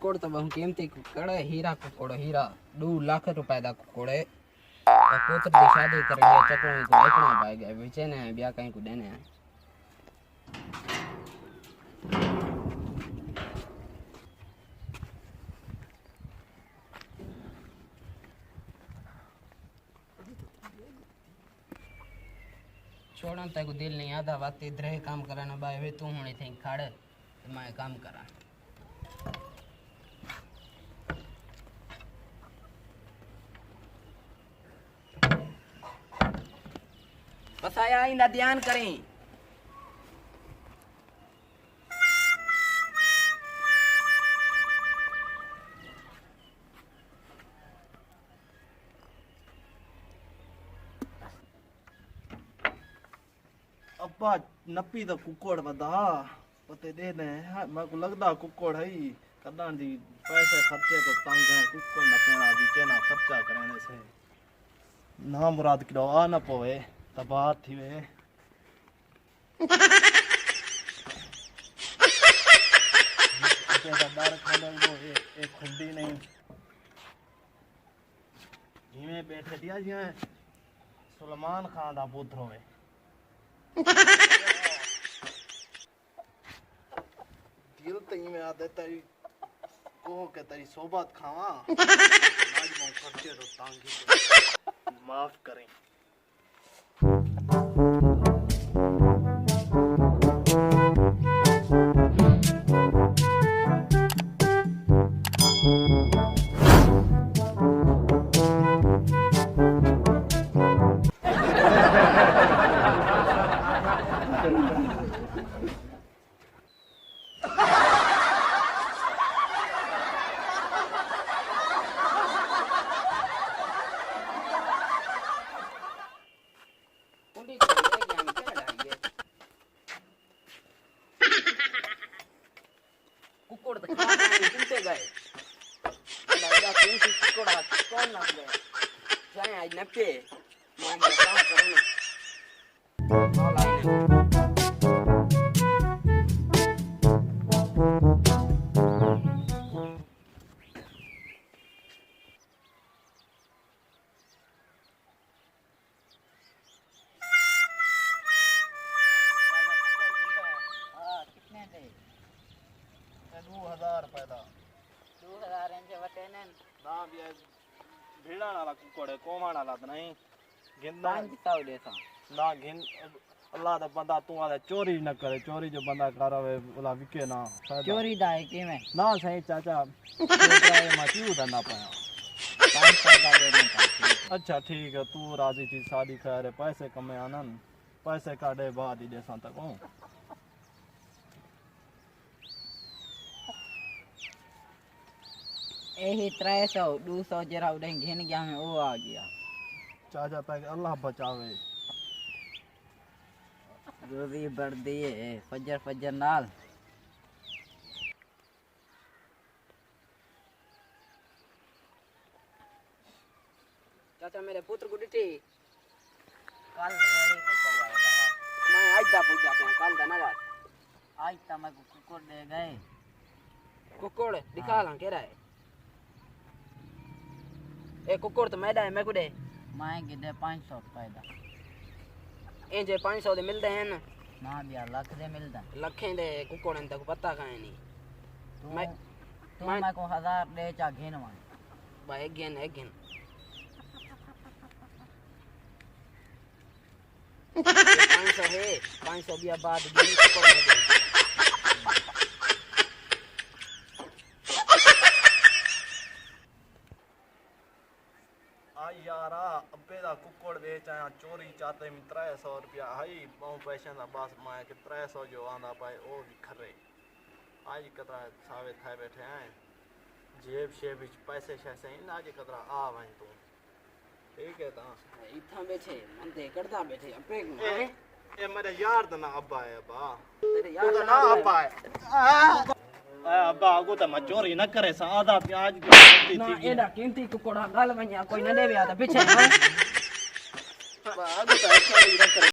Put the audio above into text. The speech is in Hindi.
कुकड़ तो बहु कीमती कुकड़ है, हीरा कुकड़, हीरा 2 लाख रुपए का कुकड़ है। तो पुत्र की शादी करेंगे चक्रों को देखना पाएगा, बेचे ने ब्याह कहीं को देने हैं। छोड़न तक दिल नहीं आता, वक्त इधर ही काम कराना बाय वे तू होने थे खाड़े तो मैं काम करा। वसाया इंदा ध्यान करें। अब्बा नपी तो कुकड़ बदा पते दे दे मैं को लगदा कुकड़ है कदां दी पैसे खर्चे को तंग है कुकड़ न पेना भी केना खर्चा करने से ना मुराद किलो आ न पोवे तबाह थी वे डर खाने वो एक खुंडी नहीं जिमे बैठे दिया जी सुलेमान खान दा पुत्र होवे दिल तो में आ देता ही को के तेरी सोबत खावा आज मैं खर्चे तो तांगी माफ करें। कुकड़ तो खा गए गए लगा कौन सी कुकड़ कौन लग गए जाए आज नपे मैं काम करूं भेड़ा वाला कुकड़ है कोमाण वाला तो नहीं गिंदा ना गिन अल्लाह दा बंदा तू आले चोरी न करे चोरी जो बंदा करावे बोला विके ना चोरी दा है के में ना सही चाचा छोटा माची उदा ना पाया 500 का दे दूं। अच्छा ठीक है तू राजी थी शादी करे पैसे कमे आनन पैसे काढे बाद ही देसा तक हूं यही 300 200 जरा उड़े घेन गया में वो आ गया चाचा तक अल्लाह बचावे रोजी बढ़ दिए फजर फजर नाल चाचा मेरे पुत्र को डिटी कल रेडी पे चला रहा मैं आज दा पूछ जाते हैं कल दा ना रात आज ता मैं कुकुर दे गए कुकुर दिखा ला केरा है ए कुकुर तो मैदा है मैं को दे मैं गिदे 500 रुपए दा ए जे 500 दे मिलदे हैं ना बिया लाख दे मिलदा लखें दे कुकुरन तक पता काहे नहीं मैं को 1000 दे चा घेनवा भाई एक घेन 500 है 500 बिया बाद दिन कुकुर दे यारा अब्बे दा कुकड़ बेच आया चोरी चाते में 300 रुपया हाई बहु पैसे दा बस मैं के 300 जो आंदा पाए ओ भी खरे आज कतरा सावे थाए बैठे हैं जेब शेब विच पैसे शैसे इन आज कतरा आ वहीं तू ठीक है ता इथा बैठे मन ते करदा बैठे अब्बे ए मेरे यार दा ना अब्बा है अब्बा तेरे यार ना अब्बा है अब्बा आगो तो मैं चोरी न करे सादा प्याज की ना एडा कीमती कुकड़ा गाल वन्या कोई न देवे आ पीछे आगो तो चोरी न करे।